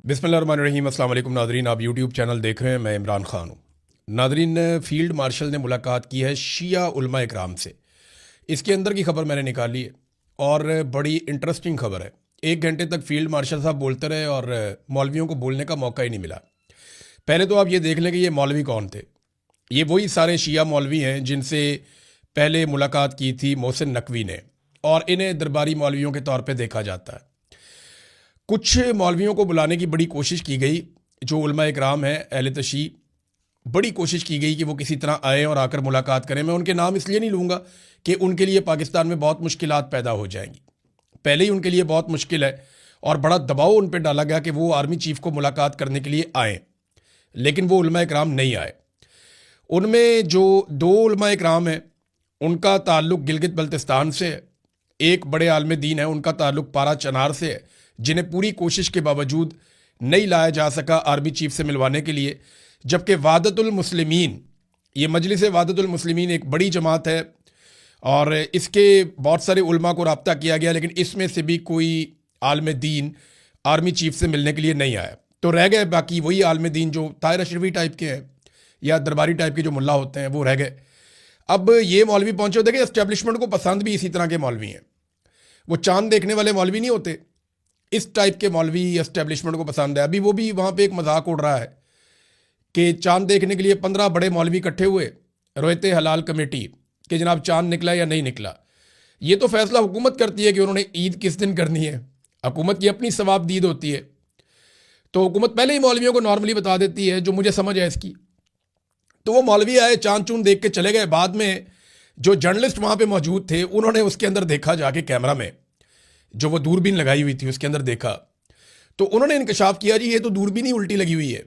बिस्मिल्लाहिर्रहमानिर्रहीम। अस्सलाम वालेकुम नादरीन, आप यूट्यूब चैनल देख रहे हैं। मैं इमरान ख़ान हूँ। नादरीन, फील्ड मार्शल ने मुलाकात की है शिया उलमा इकराम से। इसके अंदर की खबर मैंने निकाली है और बड़ी इंटरेस्टिंग खबर है। 1 घंटे तक फील्ड मार्शल साहब बोलते रहे और मौलवियों को बोलने का मौका ही नहीं मिला। पहले तो आप ये देख लें कि ये मौलवी कौन थे। ये वही सारे शिया मौलवी हैं जिनसे पहले मुलाकात की थी मोहसिन नकवी ने, और इन्हें दरबारी मौलवियों के तौर पर देखा जाता है। कुछ मौलवियों को बुलाने की बड़ी कोशिश की गई, जो उलमा इकराम है अहले तशी, बड़ी कोशिश की गई कि वो किसी तरह आए और आकर मुलाकात करें। मैं उनके नाम इसलिए नहीं लूँगा कि उनके लिए पाकिस्तान में बहुत मुश्किलात पैदा हो जाएंगी। पहले ही उनके लिए बहुत मुश्किल है और बड़ा दबाव उन पर डाला गया कि वो आर्मी चीफ को मुलाकात करने के लिए आएँ, लेकिन वो उलमा इकराम नहीं आए। उनमें जो 2 उलमा इकराम हैं उनका ताल्लुक़ गिलगित बल्तिस्तान से है। एक बड़े आलिम दीन है, उनका ताल्लुक़ पारा चनार से है, जिन्हें पूरी कोशिश के बावजूद नहीं लाया जा सका आर्मी चीफ से मिलवाने के लिए। जबकि वादतुल मुस्लिमीन, ये मजलिस वादतुल मुस्लिमीन एक बड़ी जमात है और इसके बहुत सारे उलमा को रब्ता किया गया, लेकिन इसमें से भी कोई आलिम दीन आर्मी चीफ से मिलने के लिए नहीं आया। तो रह गए बाकी वही आलिम दीन जो ताहिर अशरफी टाइप के हैं या दरबारी टाइप के जो मुल्ला होते हैं, वो रह गए। अब ये मौलवी पहुंचे, देखिए एस्टेब्लिशमेंट को पसंद भी इसी तरह के मौलवी हैं। वो चांद देखने वाले मौलवी नहीं होते, इस टाइप के मौलवी एस्टेब्लिशमेंट को पसंद है। अभी वो भी वहाँ पे एक मजाक उड़ रहा है कि चांद देखने के लिए 15 बड़े मौलवी इकट्ठे हुए, रोयते हलाल कमेटी, कि जनाब चांद निकला या नहीं निकला। ये तो फैसला हुकूमत करती है कि उन्होंने ईद किस दिन करनी है। हुकूमत की अपनी सवाब दीद होती है, तो हुकूमत पहले ही मौलवियों को नॉर्मली बता देती है, जो मुझे समझ है इसकी। तो वो मौलवी आए, चांद चूंद देख के चले गए। बाद में जो जर्नलिस्ट वहाँ पर मौजूद थे उन्होंने उसके अंदर देखा, जाके कैमरा में जो वो दूरबीन लगाई हुई थी उसके अंदर देखा, तो उन्होंने इंकशाफ किया जी ये तो दूरबीन ही उल्टी लगी हुई है,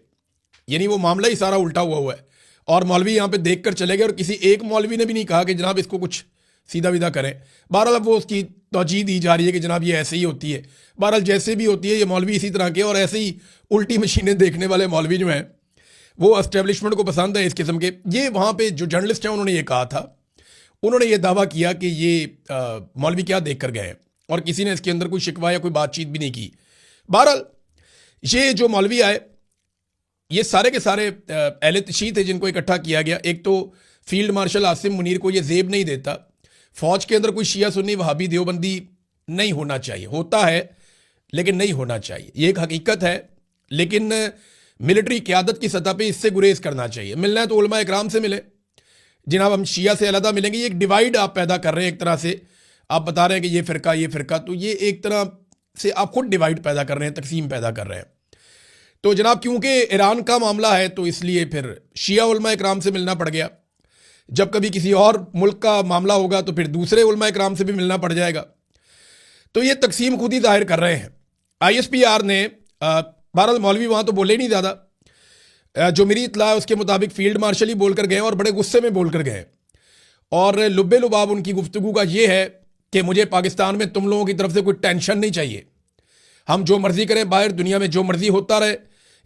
यानी वो मामला ही सारा उल्टा हुआ है। और मौलवी यहाँ पे देखकर चले गए और किसी एक मौलवी ने भी नहीं कहा कि जनाब इसको कुछ सीधा विधा करें। बहरहाल अब वो उसकी तौजीह दी जा रही है कि जनाब ये ऐसे ही होती है। बहरहाल जैसे भी होती है, ये मौलवी इसी तरह के और ऐसे ही उल्टी मशीनें देखने वाले मौलवी जो हैं वो एस्टेब्लिशमेंट को पसंद है इस किस्म के। ये वहाँ पर जो जर्नलिस्ट हैं उन्होंने ये कहा था, उन्होंने ये दावा किया कि ये मौलवी क्या देख कर गए हैं, और किसी ने इसके अंदर कोई शिकवा या कोई बातचीत भी नहीं की। बहरहाल ये जो मौलवी आए ये सारे के सारे अहले तशी थे जिनको इकट्ठा किया गया। एक तो फील्ड मार्शल आसिम मुनीर को ये जेब नहीं देता, फौज के अंदर कोई शिया सुन्नी वहाबी देवबंदी नहीं होना चाहिए, होता है लेकिन नहीं होना चाहिए, ये एक हकीकत है। लेकिन मिलिट्री क़यादत की सतह पर इससे गुरेज करना चाहिए। मिलना है तो उलमा इकराम से मिले, जनाब हम शिया से अलहदा मिलेंगे। ये एक डिवाइड आप पैदा कर रहे हैं, एक तरह से आप बता रहे हैं कि ये फ़िरका, तो ये एक तरह से आप खुद डिवाइड पैदा कर रहे हैं, तकसीम पैदा कर रहे हैं। तो जनाब क्योंकि ईरान का मामला है तो इसलिए फिर शिया उलमा इकराम से मिलना पड़ गया। जब कभी किसी और मुल्क का मामला होगा तो फिर दूसरे उलमा इकराम से भी मिलना पड़ जाएगा। तो ये तकसीम खुद ही जाहिर कर रहे हैं। ISPR ने बहरहाल मौलवी वहाँ तो बोले ही नहीं ज़्यादा, जो मेरी इतला है उसके मुताबिक फील्ड मार्शल ही बोल कर गए और बड़े गुस्से में बोल कर गए। और लुब्बे लुबाब उनकी गुफ्तगू का ये है कि मुझे पाकिस्तान में तुम लोगों की तरफ से कोई टेंशन नहीं चाहिए, हम जो मर्जी करें, बाहर दुनिया में जो मर्जी होता रहे,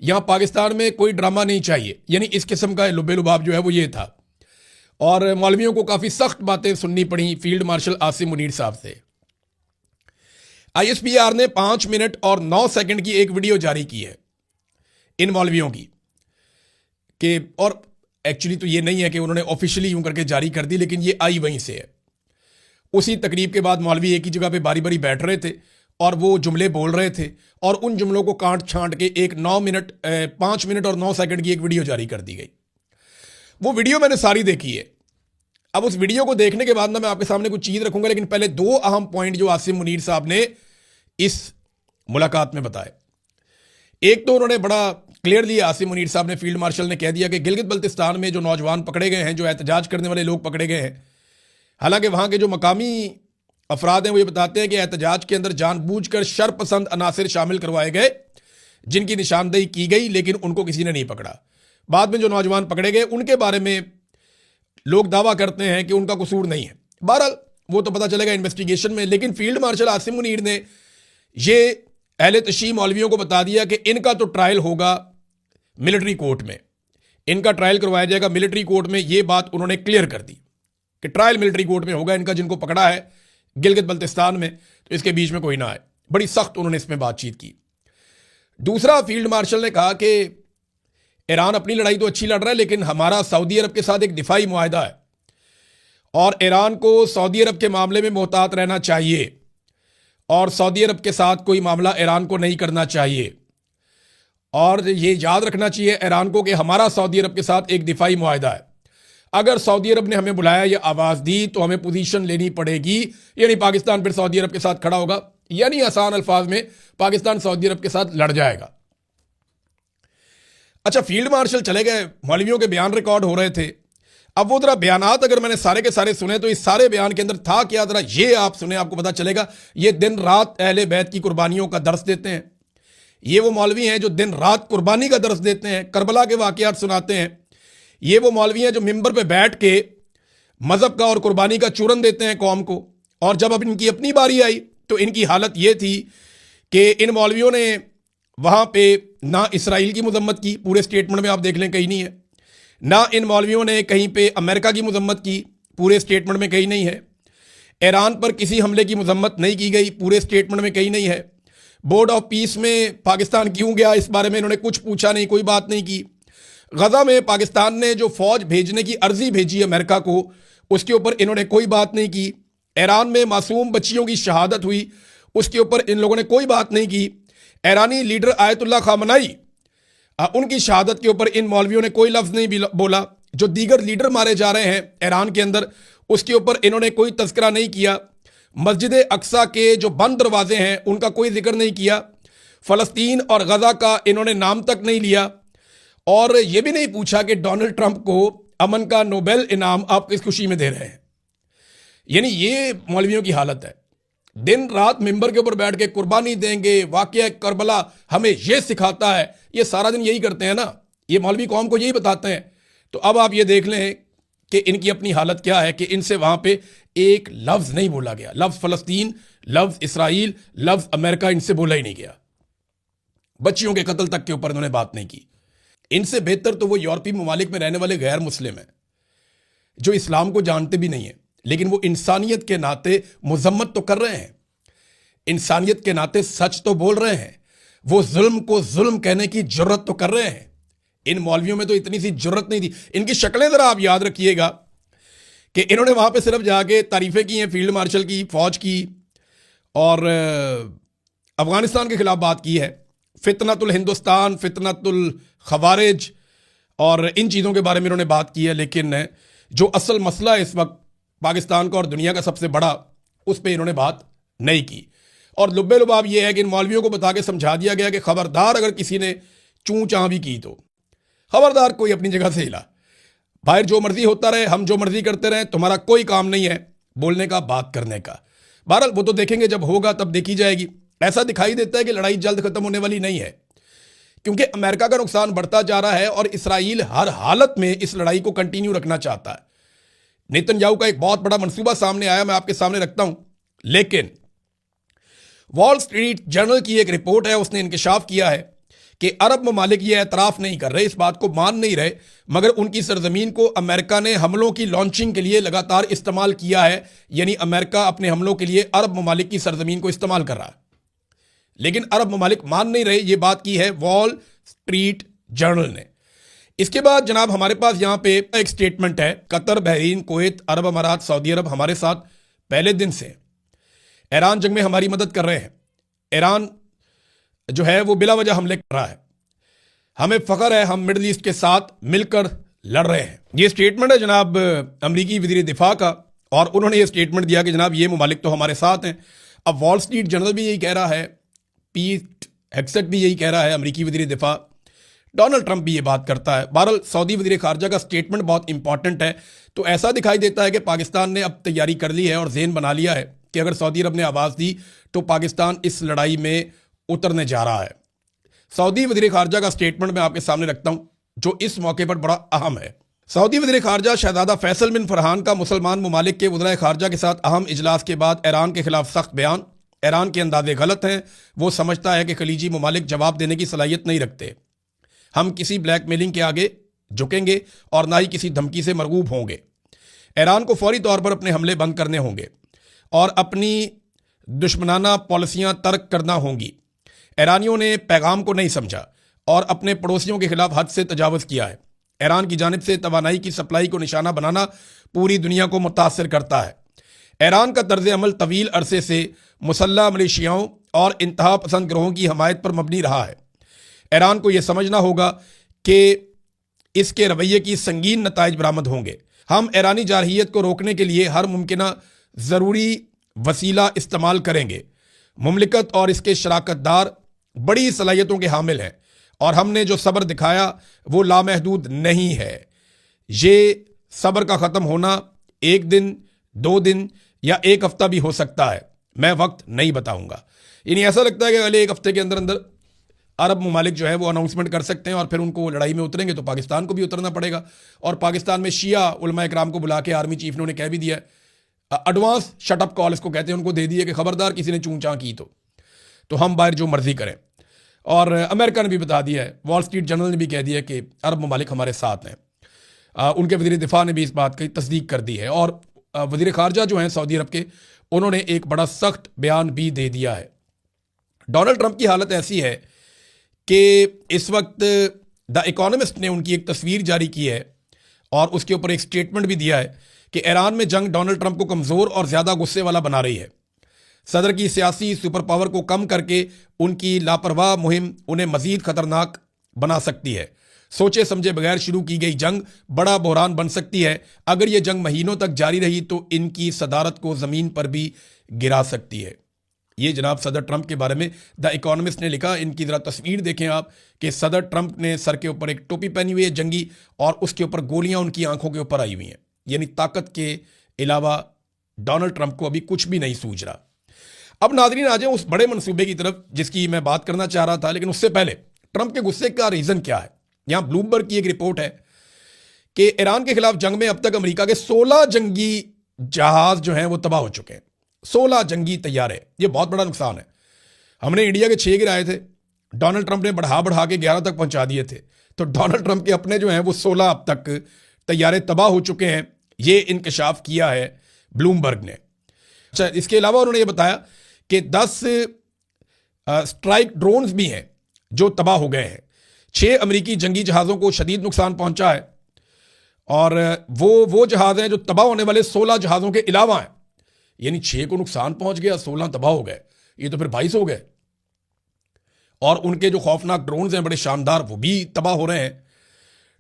यहाँ पाकिस्तान में कोई ड्रामा नहीं चाहिए। यानी इस किस्म का लुब्बे लुबाब जो है वो ये था। और मौलवियों को काफ़ी सख्त बातें सुननी पड़ी फील्ड मार्शल आसिम मुनीर साहब से। ISPR ने 5 मिनट और 9 सेकंड की एक वीडियो जारी की है इन मौलवियों की कि, और एक्चुअली तो ये नहीं है कि उन्होंने ऑफिशियली यूं करके जारी कर दी, लेकिन ये आई वहीं से है। उसी तकरीब के बाद मौलवी एक ही जगह पे बारी बारी बैठ रहे थे और वो जुमले बोल रहे थे, और उन जुमलों को काट छांट के एक 5 मिनट और 9 सेकंड की एक वीडियो जारी कर दी गई। वो वीडियो मैंने सारी देखी है। अब उस वीडियो को देखने के बाद ना मैं आपके सामने कुछ चीज़ रखूंगा, लेकिन पहले 2 अहम पॉइंट जो आसिम मुनीर साहब ने इस मुलाकात में बताए। एक तो उन्होंने बड़ा क्लियरली, आसिम मुनीर साहब ने, फील्ड मार्शल ने कह दिया कि गिलगित बल्तिस्तान में जो नौजवान पकड़े गए हैं, जो एहतजाज करने वाले लोग पकड़े गए हैं, हालांकि वहाँ के जो मकामी अफराद हैं वो ये बताते हैं कि एहतजाज के अंदर जानबूझकर शरपसंद अनासिर शामिल करवाए गए जिनकी निशानदेही की गई, लेकिन उनको किसी ने नहीं पकड़ा। बाद में जो नौजवान पकड़े गए उनके बारे में लोग दावा करते हैं कि उनका कसूर नहीं है। बहरहाल वो तो पता चलेगा इन्वेस्टिगेशन में। लेकिन फील्ड मार्शल आसिम मुनीर ने ये अहले तशी मौलवियों को बता दिया कि इनका तो ट्रायल होगा मिलिट्री कोर्ट में, इनका ट्रायल करवाया जाएगा मिलिट्री कोर्ट में। ये बात उन्होंने क्लियर कर दी कि ट्रायल मिलिट्री कोर्ट में होगा इनका, जिनको पकड़ा है गिलगित बल्तिस्तान में, तो इसके बीच में कोई ना आए। बड़ी सख्त उन्होंने इसमें बातचीत की। दूसरा, फील्ड मार्शल ने कहा कि ईरान अपनी लड़ाई तो अच्छी लड़ रहा है, लेकिन हमारा सऊदी अरब के साथ एक दिफाई मुआहदा है और ईरान को सऊदी अरब के मामले में मोहतात रहना चाहिए और सऊदी अरब के साथ कोई मामला ईरान को नहीं करना चाहिए। और ये याद रखना चाहिए ईरान को कि हमारा सऊदी अरब के साथ एक दिफाई मुआहदा है। अगर सऊदी अरब ने हमें बुलाया या आवाज़ दी तो हमें पोजीशन लेनी पड़ेगी, यानी पाकिस्तान फिर सऊदी अरब के साथ खड़ा होगा, यानी आसान अल्फाज में पाकिस्तान सऊदी अरब के साथ लड़ जाएगा। अच्छा, फील्ड मार्शल चले गए, मौलवियों के बयान रिकॉर्ड हो रहे थे। अब वो जरा बयानात अगर मैंने सारे के सारे सुने तो इस सारे बयान के अंदर था क्या, जरा ये आप सुने, आपको पता चलेगा। ये दिन रात अहले बैत की कुर्बानियों का दर्स देते हैं। ये वो मौलवी हैं जो दिन रात कुर्बानी का दर्स देते हैं, करबला के वाकयात सुनाते हैं। ये वो मौलवी हैं जो मिंबर पे बैठ के मजहब का और कुर्बानी का चूरन देते हैं कौम को। और जब अब इनकी अपनी बारी आई तो इनकी हालत ये थी कि इन मौलवियों ने वहाँ पे ना इसराइल की मजम्मत की, पूरे स्टेटमेंट में आप देख लें कहीं नहीं है, ना इन मौलवियों ने कहीं पे अमेरिका की मजम्मत की, पूरे स्टेटमेंट में कहीं नहीं है। ईरान पर किसी हमले की मजम्मत नहीं की गई, पूरे स्टेटमेंट में कहीं नहीं है। बोर्ड ऑफ पीस में पाकिस्तान क्यों गया, इस बारे में इन्होंने कुछ पूछा नहीं, कोई बात नहीं की। गजा में पाकिस्तान ने जो फौज भेजने की अर्जी भेजी अमेरिका को, उसके ऊपर इन्होंने कोई बात नहीं की। ईरान में मासूम बच्चियों की शहादत हुई, उसके ऊपर इन लोगों ने कोई बात नहीं की। ईरानी लीडर आयतुल्ला खामनाई, उनकी शहादत के ऊपर इन मौलवियों ने कोई लफ्ज़ नहीं बोला। जो दीगर लीडर मारे जा रहे हैं ईरान के अंदर, उसके ऊपर इन्होंने कोई तस्करा नहीं किया। मस्जिद अक्सा के जो बंद दरवाजे हैं उनका कोई जिक्र नहीं किया। फ़लस्तीन और गजा का इन्होंने नाम तक नहीं लिया। और ये भी नहीं पूछा कि डोनाल्ड ट्रंप को अमन का नोबेल इनाम आप किस खुशी में दे रहे हैं। यानी ये मौलवियों की हालत है। दिन रात मिंबर के ऊपर बैठ के कुर्बानी देंगे, वाकया करबला हमें ये सिखाता है, ये सारा दिन यही करते हैं ना, ये मौलवी कौम को यही बताते हैं। तो अब आप ये देख लें कि इनकी अपनी हालत क्या है कि इनसे वहां पे एक लफ्ज़ नहीं बोला गया। लफ्ज़ फ़लस्तीन, लफ्ज़ इसराइल, लफ्ज़ अमेरिका इनसे बोला ही नहीं गया। बच्चियों के कत्ल तक के ऊपर इन्होंने बात नहीं की। इनसे बेहतर तो वो यूरोपीय ममालिक में रहने वाले गैर मुस्लिम हैं जो इस्लाम को जानते भी नहीं है, लेकिन वो इंसानियत के नाते मजम्मत तो कर रहे हैं, इंसानियत के नाते सच तो बोल रहे हैं, वो जुल्म को जुल्म कहने की जुर्रत तो कर रहे हैं। इन मौलवियों में तो इतनी सी जुर्रत नहीं थी। इनकी शक्लें जरा आप याद रखिएगा कि इन्होंने वहां पे सिर्फ जाके तारीफें की हैं फील्ड मार्शल की, फौज की, और अफगानिस्तान के खिलाफ बात की है, फितनतुल हिंदुस्तान, फितनतुल खवारिज और इन चीज़ों के बारे में इन्होंने बात की है। लेकिन जो असल मसला है इस वक्त पाकिस्तान का और दुनिया का सबसे बड़ा, उस पर इन्होंने बात नहीं की। और लुब्बे लुबाब ये है कि इन मौलवियों को बता के समझा दिया गया कि खबरदार अगर किसी ने चूं चां भी की तो खबरदार, कोई अपनी जगह से हिला, बाहर जो मर्जी होता रहे, हम जो मर्जी करते रहे, तुम्हारा कोई काम नहीं है बोलने का, बात करने का। बहरहाल वो तो देखेंगे, जब होगा तब देखी जाएगी। ऐसा दिखाई देता है कि लड़ाई जल्द खत्म होने वाली नहीं है, क्योंकि अमेरिका का नुकसान बढ़ता जा रहा है और इसराइल हर हालत में इस लड़ाई को कंटिन्यू रखना चाहता है। नेतन्याहू का एक बहुत बड़ा मंसूबा सामने आया, मैं आपके सामने रखता हूं। लेकिन वॉल स्ट्रीट जर्नल की एक रिपोर्ट है, उसने इंकशाफ किया है कि अरब ममालिक ये एतराफ़ नहीं कर रहे, इस बात को मान नहीं रहे, मगर उनकी सरजमीन को अमेरिका ने हमलों की लॉन्चिंग के लिए लगातार इस्तेमाल किया है। यानी अमेरिका अपने हमलों के लिए अरब ममालिक की सरजमीन को इस्तेमाल कर रहा है, लेकिन अरब ममालिक मान नहीं रहे। ये बात की है वॉल स्ट्रीट जर्नल ने। इसके बाद जनाब हमारे पास यहाँ पे एक स्टेटमेंट है, कतर, बहरीन, कुवैत, अरब अमारात, सऊदी अरब हमारे साथ पहले दिन से ईरान जंग में हमारी मदद कर रहे हैं। ईरान जो है वो बिला वजह हमले कर रहा है, हमें फ़ख्र है, हम मिडल ईस्ट के साथ मिलकर लड़ रहे हैं। ये स्टेटमेंट है जनाब अमरीकी वज़ीर दिफा का, और उन्होंने ये स्टेटमेंट दिया कि जनाब ये ममालिक तो हमारे साथ हैं। अब वॉल स्ट्रीट जर्नल भी यही कह रहा है, पीट हेग्सेट भी यही कह रहा है, अमरीकी वज़ीर दिफा, डोनाल्ड ट्रंप भी ये बात करता है। बहरहाल सऊदी वज़ीर ख़ारजा का स्टेटमेंट बहुत इंपॉर्टेंट है। तो ऐसा दिखाई देता है कि पाकिस्तान ने अब तैयारी कर ली है और ज़हन बना लिया है कि अगर सऊदी अरब ने आवाज़ दी तो पाकिस्तान इस लड़ाई में उतरने जा रहा है। सऊदी वज़ीर ख़ारजा का स्टेटमेंट मैं आपके सामने रखता हूँ, जो इस मौके पर बड़ा अहम है। सऊदी वज़ीर ख़ारजा शहज़ादा फैसल बिन फरहान का मुसलमान ममालिक के वज़ीर ख़ारजा के साथ अहम इजलास के बाद ईरान के खिलाफ सख्त बयान। ईरान के अंदाजे गलत हैं, वो समझता है कि खलीजी ममालिक जवाब देने की सलाहियत नहीं रखते। हम किसी ब्लैकमेलिंग के आगे झुकेंगे और ना ही किसी धमकी से मरगूब होंगे। ईरान को फौरी तौर पर अपने हमले बंद करने होंगे और अपनी दुश्मनाना पॉलिसियां तर्क करना होंगी। ईरानियों ने पैगाम को नहीं समझा और अपने पड़ोसियों के खिलाफ हद से तजावज़ किया है। ईरान की जानिब से तवानाई की सप्लाई को निशाना बनाना पूरी दुनिया को मुतासर करता है। ईरान का तर्ज अमल तवील अरसे से मुसल्लह मिलिशियाओं और इंतहा पसंद ग्रोहों की हमायत पर मबनी रहा है। ईरान को यह समझना होगा कि इसके रवैये की संगीन नताइज बरामद होंगे। हम ईरानी जारहियत को रोकने के लिए हर मुमकिना ज़रूरी वसीला इस्तेमाल करेंगे। मुमलिकत और इसके शराकतदार बड़ी सलाहियतों के हामिल हैं और हमने जो सब्र दिखाया वो लामहदूद नहीं है। ये सब्र का ख़त्म होना 1 दिन, 2 दिन या 1 हफ्ता भी हो सकता है, मैं वक्त नहीं बताऊंगा। यानी ऐसा लगता है कि अगले 1 हफ्ते के अंदर अंदर अरब ममालिक जो है वो अनाउंसमेंट कर सकते हैं और फिर उनको लड़ाई में उतरेंगे तो पाकिस्तान को भी उतरना पड़ेगा। और पाकिस्तान में शिया उलमा इकराम को बुला के आर्मी चीफ ने उन्हें कह भी दिया है, एडवांस शटअप कॉल इसको कहते हैं, उनको दे दिए कि खबरदार किसी ने चूं चां की तो हम बाहर जो मर्जी करें। और अमेरिका ने भी बता दिया है, वॉल स्ट्रीट जर्नल ने भी कह दिया कि अरब ममालिक हमारे साथ हैं। उनके वज़ीर दिफा ने भी इस बात की तस्दीक कर दी है। और वज़ीर ख़ारजा जो हैं सऊदी अरब के, उन्होंने एक बड़ा सख्त बयान भी दे दिया है। डोनाल्ड ट्रंप की हालत ऐसी है कि इस वक्त द इकोनॉमिस्ट ने उनकी एक तस्वीर जारी की है और उसके ऊपर एक स्टेटमेंट भी दिया है कि ईरान में जंग डोनाल्ड ट्रंप को कमज़ोर और ज़्यादा गुस्से वाला बना रही है। सदर की सियासी सुपर पावर को कम करके उनकी लापरवाह मुहिम उन्हें मज़ीद ख़तरनाक बना सकती है। सोचे समझे बगैर शुरू की गई जंग बड़ा बहरान बन सकती है। अगर ये जंग महीनों तक जारी रही तो इनकी सदारत को ज़मीन पर भी गिरा सकती है। ये जनाब सदर ट्रंप के बारे में द इकोनॉमिस्ट ने लिखा। इनकी ज़रा तस्वीर देखें आप कि सदर ट्रंप ने सर के ऊपर एक टोपी पहनी हुई है जंगी और उसके ऊपर गोलियां उनकी आंखों के ऊपर आई हुई हैं। यानी ताकत के अलावा डोनाल्ड ट्रंप को अभी कुछ भी नहीं सूझ रहा। अब नाज़रीन आ जाए उस बड़े मनसूबे की तरफ जिसकी मैं बात करना चाह रहा था, लेकिन उससे पहले ट्रंप के गुस्से का रीज़न क्या है। यहां ब्लूमबर्ग की एक रिपोर्ट है कि ईरान के खिलाफ जंग में अब तक अमेरिका के 16 जंगी जहाज जो हैं वो तबाह हो चुके हैं। 16 जंगी तैयारे, ये बहुत बड़ा नुकसान है। हमने इंडिया के 6 गिराए थे, डोनाल्ड ट्रंप ने बढ़ा के 11 तक पहुंचा दिए थे। तो डोनाल्ड ट्रंप के अपने जो हैं वो 16 अब तक तैयारे तबाह हो चुके हैं। ये इंकशाफ किया है ब्लूमबर्ग ने। अच्छा, इसके अलावा उन्होंने ये बताया कि 10 स्ट्राइक ड्रोन्स भी हैं जो तबाह हो गए हैं। 6 अमेरिकी जंगी जहाज़ों को शदीद नुकसान पहुंचा है और वो जहाज़ हैं जो तबाह होने वाले 16 जहाज़ों के अलावा हैं। यानी 6 को नुकसान पहुंच गया, 16 तबाह हो गए, ये तो फिर 22 हो गए। और उनके जो खौफनाक ड्रोन्स हैं बड़े शानदार, वो भी तबाह हो रहे हैं।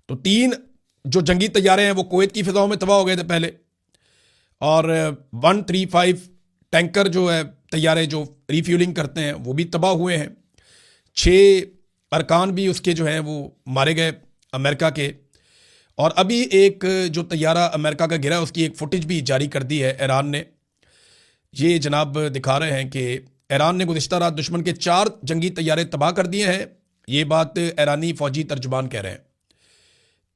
तो 3 जो जंगी तैयारे हैं वो कुवैत की फिजाओं में तबाह हो गए थे पहले, और 135 टैंकर जो है तैयारे जो रिफ्यूलिंग करते हैं वो भी तबाह हुए हैं। 6 अरकान भी उसके जो हैं वो मारे गए अमेरिका के। और अभी एक जो तैयारा अमेरिका का गिरा उसकी एक फुटेज भी जारी कर दी है ईरान ने। ये जनाब दिखा रहे हैं कि ईरान ने गुज़िश्ता रात दुश्मन के 4 जंगी तैयारे तबाह कर दिए हैं। ये बात ईरानी फ़ौजी तर्जुमान कह रहे हैं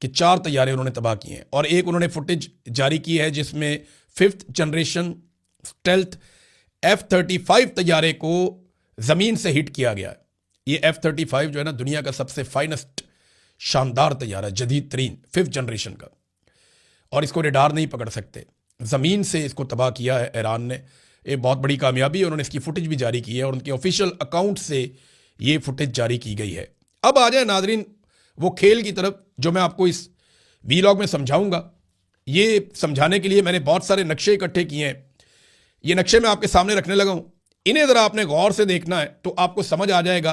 कि 4 तैयारे उन्होंने तबाह किए हैं। और एक उन्होंने फुटेज जारी की है जिसमें 5th जनरेशन स्टेल्थ F-35 तैयारे को ज़मीन से हिट किया गया है। ये F-35 जो है ना दुनिया का सबसे फाइनेस्ट शानदार तैयारा, जदीद तरीन 5th जनरेशन का, और इसको रेडार नहीं पकड़ सकते। ज़मीन से इसको तबाह किया है ईरान ने। ये बहुत बड़ी कामयाबी है। उन्होंने इसकी फुटेज भी जारी की है और उनके ऑफिशियल अकाउंट से ये फुटेज जारी की गई है। अब आ जाए नाजरीन वो खेल की तरफ जो मैं आपको इस वीलॉग में समझाऊंगा। ये समझाने के लिए मैंने बहुत सारे नक्शे इकट्ठे किए हैं। ये नक्शे मैं आपके सामने रखने लगा हूँ। इन्हें ज़रा आपने गौर से देखना है तो आपको समझ आ जाएगा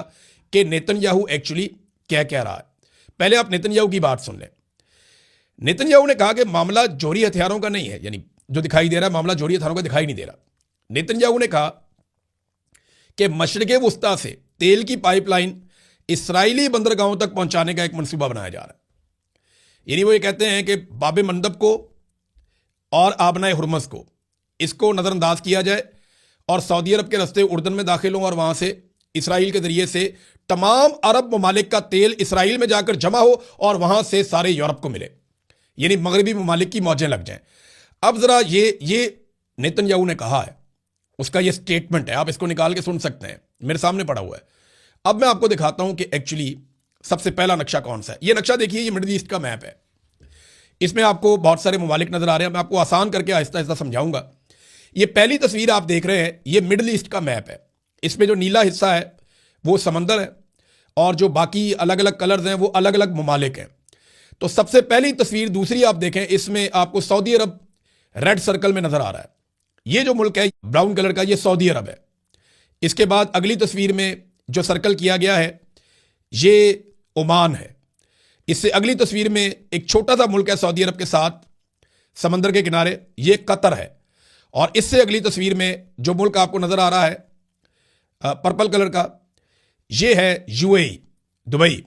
कि नेतन्याहू एक्चुअली क्या कह रहा है। पहले आप नेतन्याहू की बात सुन लें। नेतन्याहू ने कहा कि मामला जोहरी हथियारों का नहीं है, यानी जो दिखाई दे रहा है मामला जोहरी हथियारों का दिखाई नहीं दे रहा। नेतन्याहू ने कहा कि मशरिक़े वुस्ता से तेल की पाइपलाइन इसराइली बंदरगाहों तक पहुंचाने का एक मंसूबा बनाया जा रहा है। यानी वो ये कहते हैं कि बाब मंदब को और आबनाए हुरमस को इसको नज़रअंदाज किया जाए और सऊदी अरब के रास्ते उर्दन में दाखिल हों और वहाँ से इसराइल के ज़रिए से तमाम अरब ममालिक का तेल इसराइल में जाकर जमा हो और वहाँ से सारे यूरोप को मिले, यानी मगरबी ममालिक की मौजें लग जाएं। अब ज़रा ये नेतन्याहू ने कहा है, उसका ये स्टेटमेंट है, आप इसको निकाल के सुन सकते हैं, मेरे सामने पड़ा हुआ है। अब मैं आपको दिखाता हूँ कि एक्चुअली सबसे पहला नक्शा कौन सा है। ये नक्शा देखिए, ये मिडिल ईस्ट का मैप है। इसमें आपको बहुत सारे ममालिक नज़र आ रहे हैं। मैं आपको आसान करके आहिस्ता आहिस्ता समझाऊंगा। ये पहली तस्वीर आप देख रहे हैं, ये मिडिल ईस्ट का मैप है। इसमें जो नीला हिस्सा है वो समंदर है, और जो बाकी अलग अलग कलर्स हैं वो अलग अलग ममालिक हैं। तो सबसे पहली तस्वीर दूसरी आप देखें, इसमें आपको सऊदी अरब रेड सर्कल में नजर आ रहा है। ये जो मुल्क है ब्राउन कलर का, ये सऊदी अरब है। इसके बाद अगली तस्वीर में जो सर्कल किया गया है ये ओमान है। इससे अगली तस्वीर में एक छोटा सा मुल्क है सऊदी अरब के साथ समंदर के किनारे, ये कतर है। और इससे अगली तस्वीर में जो मुल्क आपको नजर आ रहा है पर्पल कलर का, ये है यूएई, दुबई।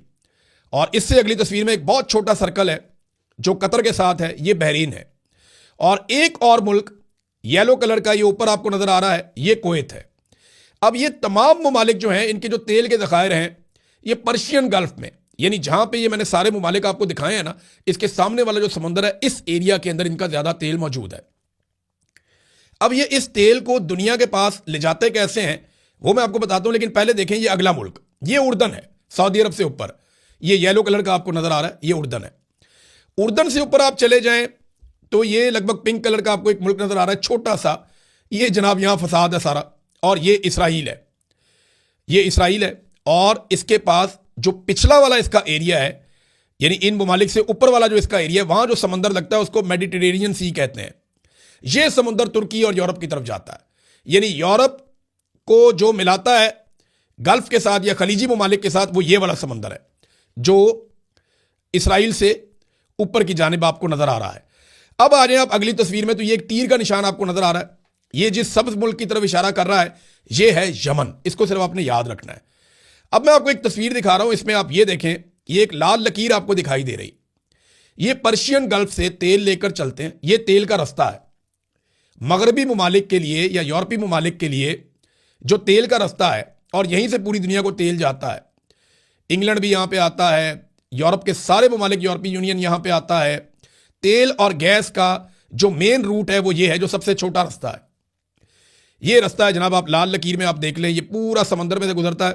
और इससे अगली तस्वीर में एक बहुत छोटा सर्कल है जो कतर के साथ है, ये बहरीन है। और एक और मुल्क येलो कलर का ये ऊपर आपको नजर आ रहा है, ये कुवैत है। अब ये तमाम ममालिक जो हैं, इनके जो तेल के ज़खायर हैं ये पर्शियन गल्फ में, यानी जहां पे ये मैंने सारे ममालिक आपको दिखाए हैं ना, इसके सामने वाला जो समुंदर है इस एरिया के अंदर इनका ज्यादा तेल मौजूद है। अब ये इस तेल को दुनिया के पास ले जाते कैसे हैं वो मैं आपको बताता हूं, लेकिन पहले देखें ये अगला मुल्क, ये उर्दन है, सऊदी अरब से ऊपर ये येलो कलर का आपको नजर आ रहा है, ये उर्दन है। उर्दन से ऊपर आप चले जाएं तो ये लगभग पिंक कलर का आपको एक मुल्क नजर आ रहा है, छोटा सा, ये जनाब यहां फसाद है सारा, और ये इसराइल है, ये इसराइल है। और इसके पास जो पिछला वाला इसका एरिया है, यानी इन ममालिक से ऊपर वाला जो इसका एरिया है, वहां जो समंदर लगता है उसको मेडिटेरेनियन सी कहते हैं। यह समुंदर तुर्की और यूरोप की तरफ जाता है, यानी यूरोप को जो मिलाता है गल्फ के साथ या खलीजी ममालिक के साथ, वो ये वाला समंदर है जो इसराइल से ऊपर की जानिब आपको नजर आ रहा है। अब आ जाए आप अगली तस्वीर में, तो ये एक तीर का निशान आपको नजर आ रहा है, ये जिस सब्ज मुल्क की तरफ इशारा कर रहा है ये है यमन। इसको सिर्फ आपने याद रखना है। अब मैं आपको एक तस्वीर दिखा रहा हूं, इसमें आप ये देखें, ये एक लाल लकीर आपको दिखाई दे रही, ये पर्शियन गल्फ से तेल लेकर चलते हैं, ये तेल का रास्ता है मगरबी ममालिक के लिए या यूरोपीय ममालिक के लिए जो तेल का रास्ता है, और यहीं से पूरी दुनिया को तेल जाता है। इंग्लैंड भी यहां पे आता है, यूरोप के सारे ममालिक, यूरोपीय यूनियन यहां पे आता है। तेल और गैस का जो मेन रूट है वो ये है, जो सबसे छोटा रास्ता है ये रास्ता है जनाब। आप लाल लकीर में आप देख लें, ये पूरा समंदर में से गुजरता है,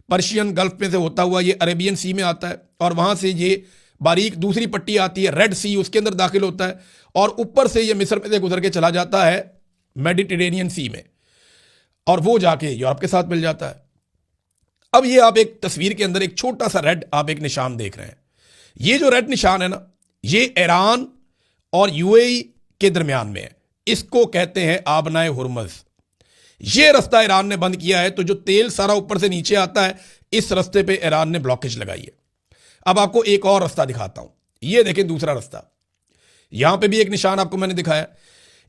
पर्शियन गल्फ में से होता हुआ ये अरेबियन सी में आता है, और वहां से ये बारीक दूसरी पट्टी आती है रेड सी, उसके अंदर दाखिल होता है, और ऊपर से ये मिस्र में से गुजर के चला जाता है मेडिटेरेनियन सी में, और वो जाके यूरोप के साथ मिल जाता है। अब ये आप एक तस्वीर के अंदर एक छोटा सा रेड आप एक निशान देख रहे हैं, ये जो रेड निशान है ना, ये ईरान और यूएई के दरमियान में है, इसको कहते हैं आबनाए हुर्मुज़। ये रास्ता ईरान ने बंद किया है, तो जो तेल सारा ऊपर से नीचे आता है इस रास्ते पे ईरान ने ब्लॉकेज लगाई है। अब आपको एक और रास्ता दिखाता हूं, ये देखें दूसरा रास्ता, यहां पे भी एक निशान आपको मैंने दिखाया,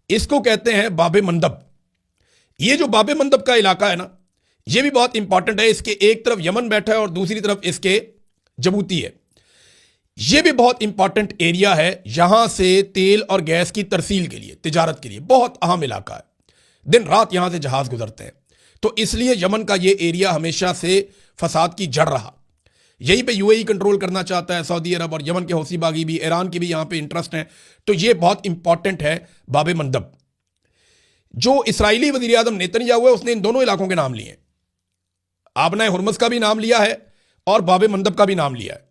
इसको कहते हैं बाबे मंदब। ये जो बाबे मंदब का इलाका है ना, ये भी बहुत इंपॉर्टेंट है। इसके एक तरफ यमन बैठा है और दूसरी तरफ इसके जबूती है। यह भी बहुत इंपॉर्टेंट एरिया है, यहां से तेल और गैस की तरसील के लिए, तिजारत के लिए बहुत अहम इलाका है, दिन रात यहां से जहाज गुजरते हैं। तो इसलिए यमन का यह एरिया हमेशा से फसाद की जड़ रहा। यहीं पे यूएई कंट्रोल करना चाहता है सऊदी अरब, और यमन के हौसी बागी भी, ईरान की भी यहां पे इंटरेस्ट है। तो यह बहुत इंपॉर्टेंट है बाबे मंदब। जो इसराइली वजीर आजम नेतन्याहू है उसने इन दोनों इलाकों के नाम लिए, आबनाए हुर्मुज़ का भी नाम लिया है और बाबे मंदब का भी नाम लिया है,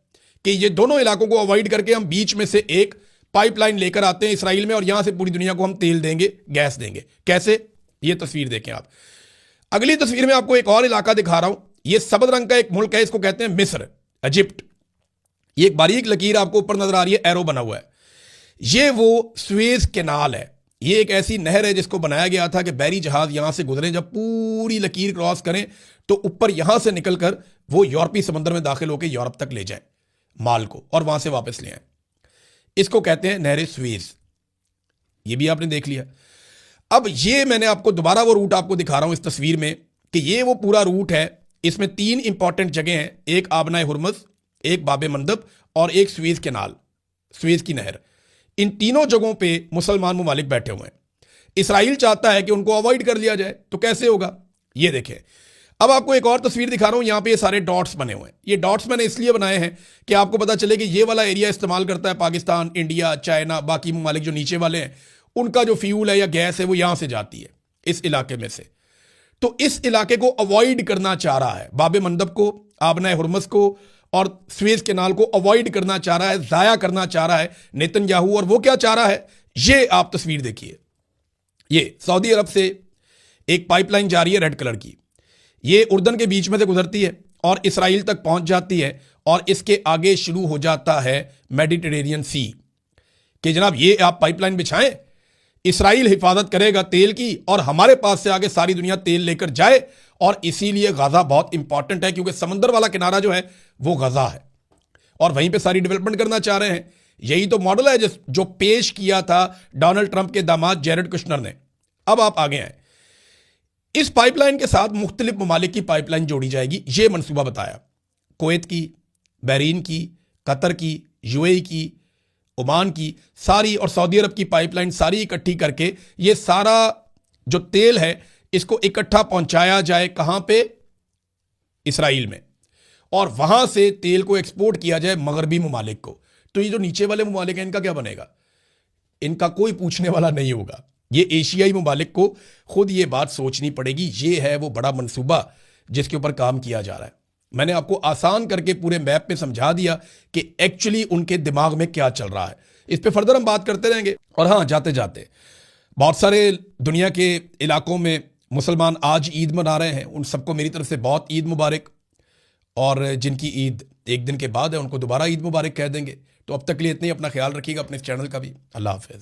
कि ये दोनों इलाकों को अवॉइड करके हम बीच में से एक पाइपलाइन लेकर आते हैं इसराइल में, और यहां से पूरी दुनिया को हम तेल देंगे, गैस देंगे। कैसे, ये तस्वीर देखें आप। अगली तस्वीर में आपको एक और इलाका दिखा रहा हूं, ये सबज रंग का एक मुल्क है, इसको कहते हैं मिस्र, इजिप्ट। ये एक बारीक लकीर आपको ऊपर नजर आ रही है, एरो बना हुआ है, ये वो सुएज कैनाल है। ये एक ऐसी नहर है जिसको बनाया गया था कि बहरी जहाज यहां से गुजरे, जब पूरी लकीर क्रॉस करें तो ऊपर यहां से निकलकर वो यूरोपीय समंदर में दाखिल होकर यूरोप तक ले जाए माल को, और वहां से वापस ले आए। इसको कहते हैं नहर सुएज। ये भी आपने देख लिया। अब ये मैंने आपको दोबारा वो रूट आपको दिखा रहा हूं इस तस्वीर में, कि ये वो पूरा रूट है। इसमें 3 इंपॉर्टेंट जगह हैं, एक आबनाए हुर्मुज़, एक बाबे मंदब और एक सुएज कैनाल, सुएज की नहर। इन तीनों जगहों पे मुसलमान ममालिक बैठे हुए हैं। इसराइल चाहता है कि उनको अवॉइड कर लिया जाए, तो कैसे होगा ये देखें। अब आपको एक और तस्वीर दिखा रहा हूं, यहां पे ये सारे डॉट्स बने हुए हैं। ये डॉट्स मैंने इसलिए बनाए हैं कि आपको पता चले कि ये वाला एरिया इस्तेमाल करता है पाकिस्तान, इंडिया, चाइना, बाकी ममालिक जो नीचे वाले हैं, उनका जो फ्यूल है या गैस है वो यहां से जाती है इस इलाके में से। तो इस इलाके को अवॉइड करना चाह रहा है बाबे मंदब को, आबनाए हुर्मुज़ को और सुएज कैनाल को अवॉइड करना चाह रहा है, जाया करना चाह रहा है नेतन्याहू। और वो क्या चाह रहा है, ये आप तस्वीर देखिए। ये सऊदी अरब से एक पाइपलाइन जा रही है रेड कलर की, ये उर्दन के बीच में से गुजरती है और इसराइल तक पहुंच जाती है और इसके आगे शुरू हो जाता है मेडिटेरेनियन सी कि जनाब ये आप पाइपलाइन बिछाएं, इसराइल हिफाजत करेगा तेल की और हमारे पास से आगे सारी दुनिया तेल लेकर जाए। और इसीलिए गाजा बहुत इंपॉर्टेंट है क्योंकि समंदर वाला किनारा जो है वो गाजा है और वहीं पे सारी डेवलपमेंट करना चाह रहे हैं। यही तो मॉडल है जो पेश किया था डोनाल्ड ट्रंप के दामाद जेरेड कुशनर ने। अब आप आगे आए, इस पाइपलाइन के साथ मुख्तलिफ ममालिक की पाइपलाइन जोड़ी जाएगी, यह मंसूबा बताया। कुवैत की, बहरीन की, कतर की, यूएई की, ओमान की सारी और सऊदी अरब की पाइपलाइन सारी इकट्ठी करके ये सारा जो तेल है इसको इकट्ठा पहुंचाया जाए कहां पे? इसराइल में, और वहां से तेल को एक्सपोर्ट किया जाए मगरबी ममालिक को। तो ये जो नीचे वाले ममालिक हैं इनका क्या बनेगा? इनका कोई पूछने वाला नहीं होगा। ये एशियाई ममालिक को खुद ये बात सोचनी पड़ेगी। ये है वो बड़ा मंसूबा जिसके ऊपर काम किया जा रहा है। मैंने आपको आसान करके पूरे मैप पे समझा दिया कि एक्चुअली उनके दिमाग में क्या चल रहा है। इस पे फर्दर हम बात करते रहेंगे। और हाँ, जाते जाते बहुत सारे दुनिया के इलाकों में मुसलमान आज ईद मना रहे हैं, उन सबको मेरी तरफ से बहुत ईद मुबारक। और जिनकी ईद एक दिन के बाद है उनको दोबारा ईद मुबारक कह देंगे। तो अब तक के लिए इतनी, अपना ख्याल रखिएगा, अपने इस चैनल का भी। अल्लाह हाफिज़।